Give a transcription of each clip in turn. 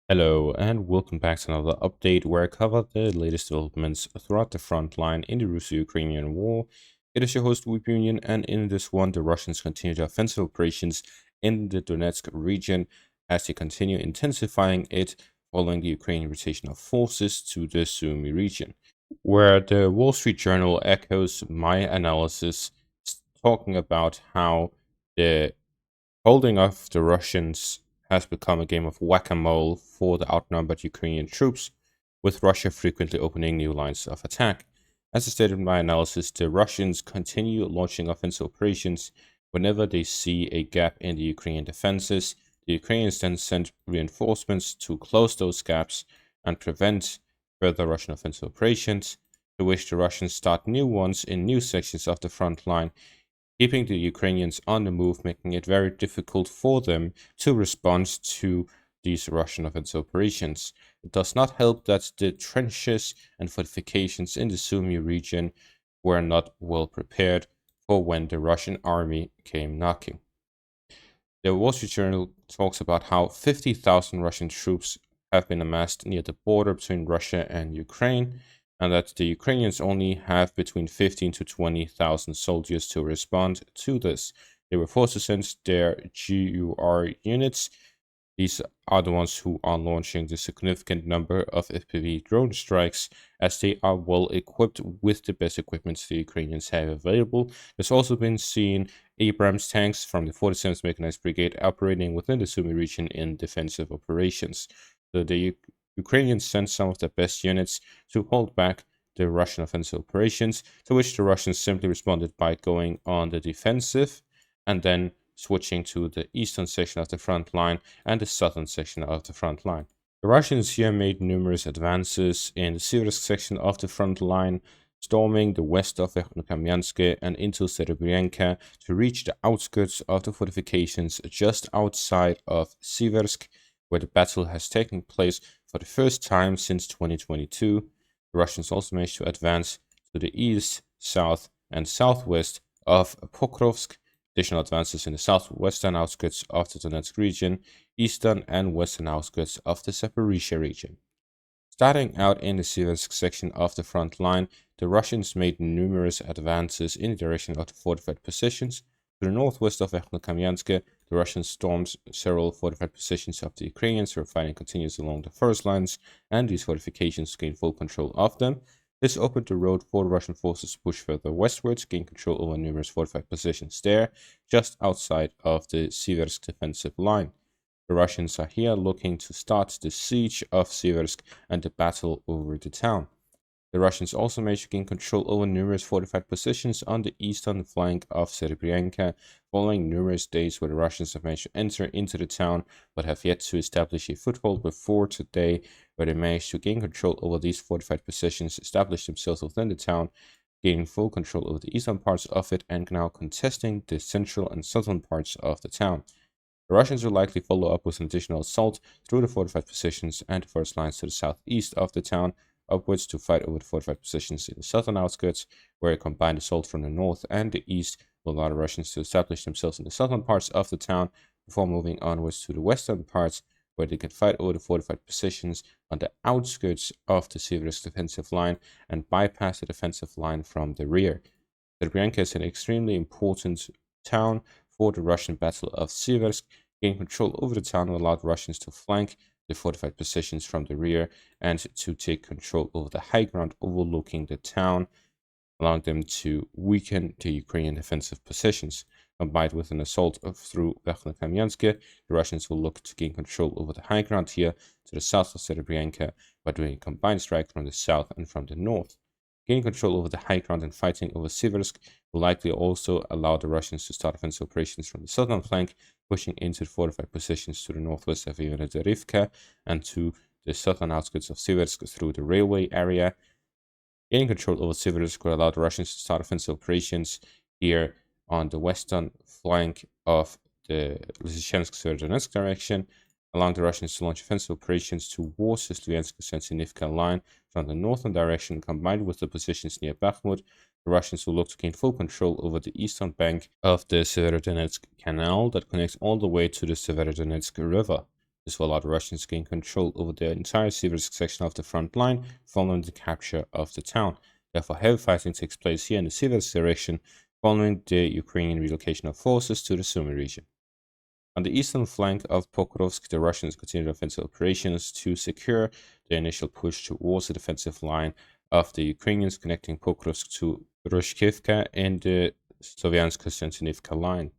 Hello and welcome back to another update where I cover the latest developments throughout the front line in the Russo-Ukrainian war. It is your host Weep Union, and in this one the Russians continue their offensive operations in the Donetsk region as they continue intensifying it following the Ukrainian rotation of forces to the Sumy region, where the Wall Street Journal echoes my analysis talking about how the holding off the Russians has become a game of whack-a-mole for the outnumbered Ukrainian troops, with Russia frequently opening new lines of attack. As I stated in my analysis, the Russians continue launching offensive operations whenever they see a gap in the Ukrainian defenses. The Ukrainians then send reinforcements to close those gaps and prevent further Russian offensive operations, to which the Russians start new ones in new sections of the front line, keeping the Ukrainians on the move, making it very difficult for them to respond to these Russian offensive operations. It does not help that the trenches and fortifications in the Sumy region were not well prepared for when the Russian army came knocking. The Wall Street Journal talks about how 50,000 Russian troops have been amassed near the border between Russia and Ukraine, and that the Ukrainians only have between 15 to 20,000 soldiers to respond to this. They were forced to send their GUR units. These are the ones who are launching the significant number of FPV drone strikes, as they are well equipped with the best equipment the Ukrainians have available. There's also been seen Abrams tanks from the 47th Mechanized Brigade operating within the Sumy region in defensive operations. So the Ukrainians sent some of their best units to hold back the Russian offensive operations, to which the Russians simply responded by going on the defensive and then switching to the eastern section of the front line and the southern section of the front line. The Russians here made numerous advances in the Siversk section of the front line, storming the west of Verkhnokamiansk and into Serebrenka to reach the outskirts of the fortifications just outside of Siversk, where the battle has taken place for the first time since 2022. The Russians also managed to advance to the east, south, and southwest of Pokrovsk. Additional advances in the southwestern outskirts of the Donetsk region, eastern and western outskirts of the Zaporizhia region. Starting out in the Siversk section of the front line, the Russians made numerous advances in the direction of the fortified positions. To the northwest of Verkhnokamiansk, the Russians stormed several fortified positions of the Ukrainians, where fighting continues along the first lines, and these fortifications gained full control of them. This opened the road for the Russian forces to push further westwards, gain control over numerous fortified positions there, just outside of the Siversk defensive line. The Russians are here looking to start the siege of Siversk and the battle over the town. The Russians also managed to gain control over numerous fortified positions on the eastern flank of Serebrenka, following numerous days where the Russians have managed to enter into the town, but have yet to establish a foothold before today, where they managed to gain control over these fortified positions, establish themselves within the town, gaining full control over the eastern parts of it, and now contesting the central and southern parts of the town. The Russians will likely follow up with an additional assault through the fortified positions and the first lines to the southeast of the town, upwards to fight over the fortified positions in the southern outskirts, where a combined assault from the north and the east will allow the Russians to establish themselves in the southern parts of the town, before moving onwards to the western parts, where they can fight over the fortified positions on the outskirts of the Siversk defensive line and bypass the defensive line from the rear. Serebrenka is an extremely important town for the Russian Battle of Siversk. Gaining control over the town will allow the Russians to flank the fortified positions from the rear and to take control over the high ground overlooking the town, allowing them to weaken the Ukrainian defensive positions. Combined with an assault through Verkhnokamiansk, the Russians will look to gain control over the high ground here to the south of Serebrenka by doing a combined strike from the south and from the north. Gaining control over the high ground and fighting over Siversk will likely also allow the Russians to start offensive operations from the southern flank, pushing into the fortified positions to the northwest of Ivanivka and to the southern outskirts of Siversk through the railway area. Gaining control over Siversk will allow the Russians to start offensive operations here on the western flank of the Lysychansk-Severodonetsk direction, allowing the Russians to launch offensive operations towards the Slavyansk-Sensinivka line from the northern direction. Combined with the positions near Bakhmut, the Russians will look to gain full control over the eastern bank of the Severodonetsk Canal that connects all the way to the Severodonetsk River. This will allow the Russians to gain control over the entire Siversk section of the front line following the capture of the town. Therefore, heavy fighting takes place here in the Siversk direction following the Ukrainian relocation of forces to the Sumy region. On the eastern flank of Pokrovsk, the Russians continued offensive operations to secure the initial push towards the defensive line of the Ukrainians connecting Pokrovsk to Roshkivka and the Sloviansk-Konstantinivka line.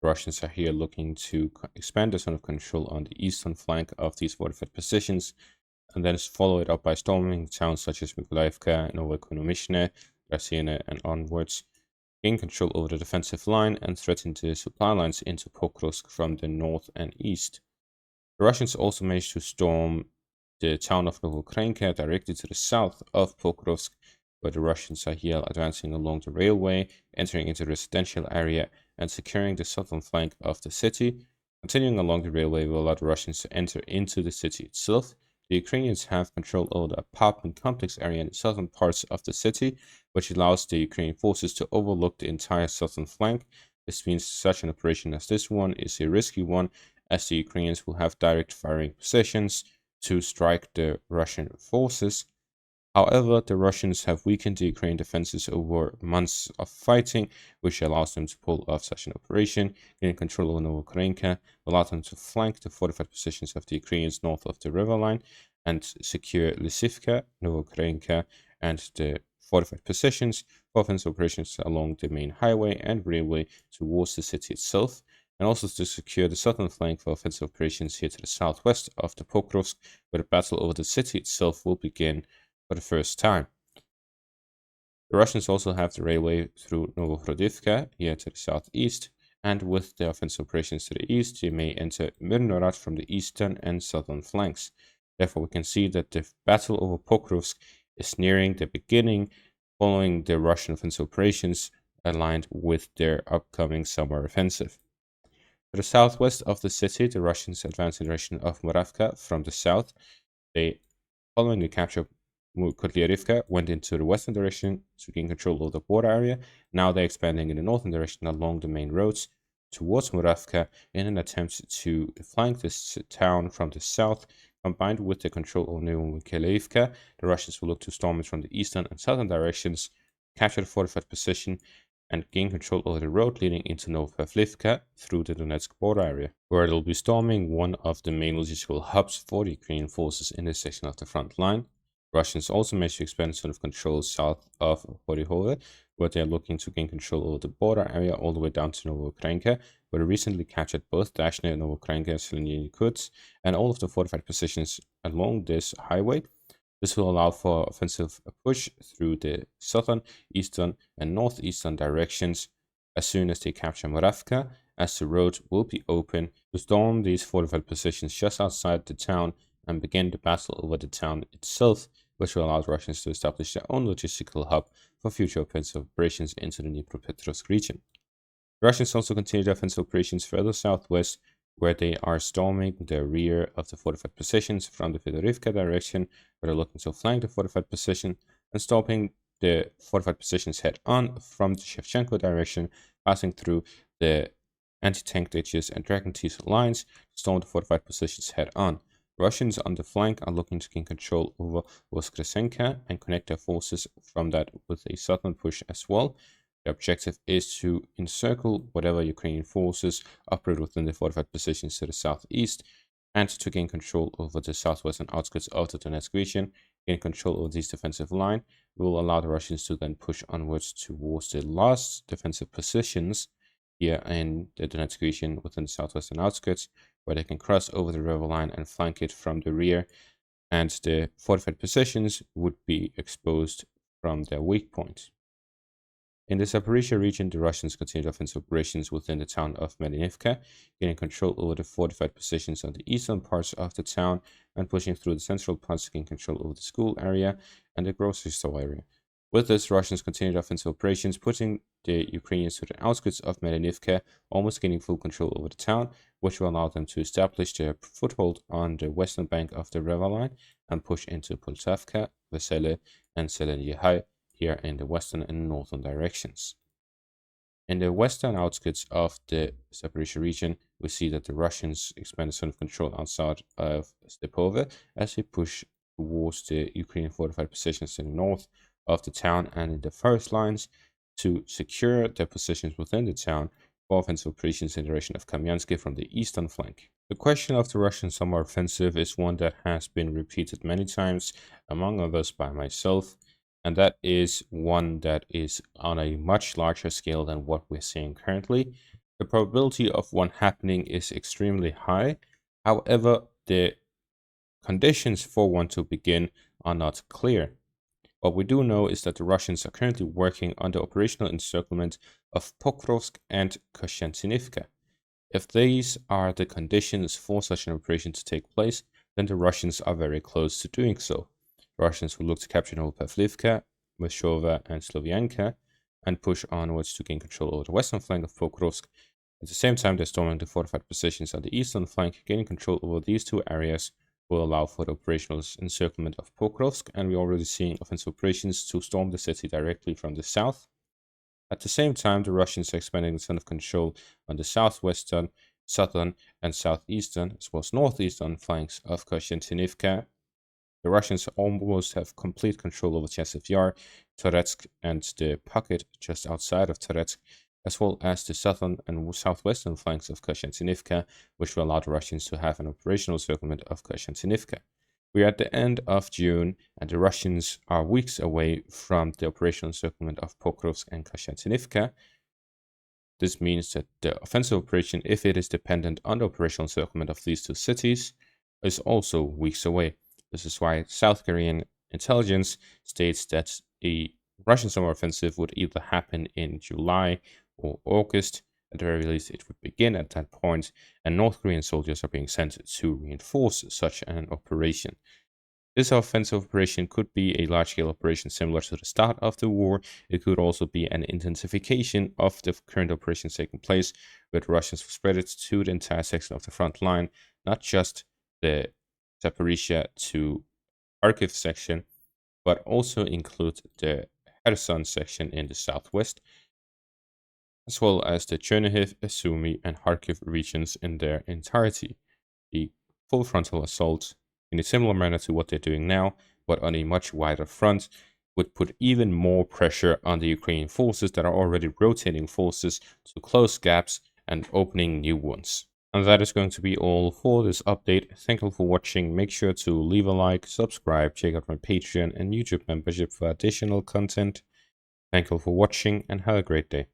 The Russians are here looking to expand the zone of control on the eastern flank of these fortified positions, and then follow it up by storming towns such as Mykolaiivka, Novoekonomishne, Rasina, and onwards, gain control over the defensive line and threaten the supply lines into Pokrovsk from the north and east. The Russians also managed to storm the town of Novokrenka directly to the south of Pokrovsk, where the Russians are here advancing along the railway, entering into the residential area, and securing the southern flank of the city. Continuing along the railway will allow the Russians to enter into the city itself. The Ukrainians have control over the apartment complex area in the southern parts of the city, which allows the Ukrainian forces to overlook the entire southern flank. This means such an operation as this one is a risky one, as the Ukrainians will have direct firing positions to strike the Russian forces. However, the Russians have weakened the Ukrainian defenses over months of fighting, which allows them to pull off such an operation, gain control over Novokrenka, allow them to flank the fortified positions of the Ukrainians north of the river line, and secure Lysivka, Novokrenka, and the fortified positions for offensive operations along the main highway and railway towards the city itself, and also to secure the southern flank for offensive operations here to the southwest of the Pokrovsk, where the battle over the city itself will begin for the first time. The Russians also have the railway through Novohrodivka here to the southeast, and with the offensive operations to the east, they may enter Mirnorad from the eastern and southern flanks. Therefore, we can see that the battle over Pokrovsk is nearing the beginning, following the Russian offensive operations aligned with their upcoming summer offensive. To the southwest of the city, the Russians advance in the direction of Moravka from the south. They, following the capture of Kotlярivka, went into the western direction to gain control of the border area. Now they're expanding in the northern direction along the main roads towards Moravka in an attempt to flank this town from the south. Combined with the control of Novoekonomishne, the Russians will look to storm it from the eastern and southern directions, capture the fortified position, and gain control over the road leading into Novopavlivka through the Donetsk border area, where they'll be storming one of the main logistical hubs for the Ukrainian forces in this section of the front line. Russians also managed to expand zone of control south of Horihove, where they are looking to gain control over the border area all the way down to Novokrenka, where they recently captured both Dashne, Novokrenka, Seleny Kuts, and all of the fortified positions along this highway. This will allow for offensive push through the southern, eastern, and northeastern directions as soon as they capture Moravka, as the road will be open to storm these fortified positions just outside the town and begin the battle over the town itself, which will allow the Russians to establish their own logistical hub for future offensive operations into the Dnipropetrovsk region. The Russians also continue their offensive operations further southwest, where they are storming the rear of the fortified positions from the Fedorivka direction, where they're looking to flank the fortified position, and stopping the fortified positions head-on from the Shevchenko direction, passing through the anti-tank ditches and Dragon Teeth lines to storm the fortified positions head-on. Russians on the flank are looking to gain control over Voskresenka and connect their forces from that with a southern push as well. The objective is to encircle whatever Ukrainian forces operate within the fortified positions to the southeast, and to gain control over the southwestern outskirts of the Donetsk region. Gain control over this defensive line will allow the Russians to then push onwards towards the last defensive positions here in the Donetsk region within the southwestern outskirts, where they can cross over the river line and flank it from the rear, and the fortified positions would be exposed from their weak point. In the Zaporizhia region, the Russians continued offensive operations within the town of Melinivka, gaining control over the fortified positions on the eastern parts of the town and pushing through the central parts to gain control over the school area and the grocery store area. With this, Russians continued offensive operations, putting the Ukrainians to the outskirts of Melinivka, almost gaining full control over the town, which will allow them to establish their foothold on the western bank of the river line and push into Poltavka, Vesele, and Seleny here in the western and northern directions. In the western outskirts of the Zaporizhzhia region, we see that the Russians expanded zone of control outside of Stepove as they push towards the Ukrainian fortified positions in the north of the town and in the first lines to secure their positions within the town for offensive operations in the direction of Kamyansky from the eastern flank. The question of the Russian summer offensive is one that has been repeated many times, among others by myself, and that is one that is on a much larger scale than what we're seeing currently. The probability of one happening is extremely high. However, the conditions for one to begin are not clear. What we do know is that the Russians are currently working on the operational encirclement of Pokrovsk and Kostiantynivka. If these are the conditions for such an operation to take place, then the Russians are very close to doing so. The Russians will look to capture Novopavlivka, Myshova, and Slovianka, and push onwards to gain control over the western flank of Pokrovsk. At the same time, they're storming the fortified positions on the eastern flank. Gaining control over these two areas will allow for the operational encirclement of Pokrovsk, and we're already seeing offensive operations to storm the city directly from the south. At the same time, the Russians are expanding the zone of control on the southwestern, southern, and southeastern, as well as northeastern flanks of Kostiantynivka. The Russians almost have complete control over Chasiv Yar, Toretsk, and the pocket just outside of Toretsk, as well as the southern and southwestern flanks of Kostiantynivka, which will allow the Russians to have an operational encirclement of Kostiantynivka. We are at the end of June, and the Russians are weeks away from the operational encirclement of Pokrovsk and Kostiantynivka. This means that the offensive operation, if it is dependent on the operational encirclement of these two cities, is also weeks away. This is why South Korean intelligence states that a Russian summer offensive would either happen in July or August. At the very least, it would begin at that point, and North Korean soldiers are being sent to reinforce such an operation. This offensive operation could be a large-scale operation similar to the start of the war. It could also be an intensification of the current operations taking place, with Russians spread it to the entire section of the front line, not just the Zaporizhzhia to Kharkiv section, but also include the Kherson section in the southwest, as well as the Chernihiv, Sumy, and Kharkiv regions in their entirety. The full frontal assault, in a similar manner to what they're doing now, but on a much wider front, would put even more pressure on the Ukrainian forces that are already rotating forces to close gaps and opening new ones. And that is going to be all for this update. Thank you for watching. Make sure to leave a like, subscribe, check out my Patreon and YouTube membership for additional content. Thank you for watching and have a great day.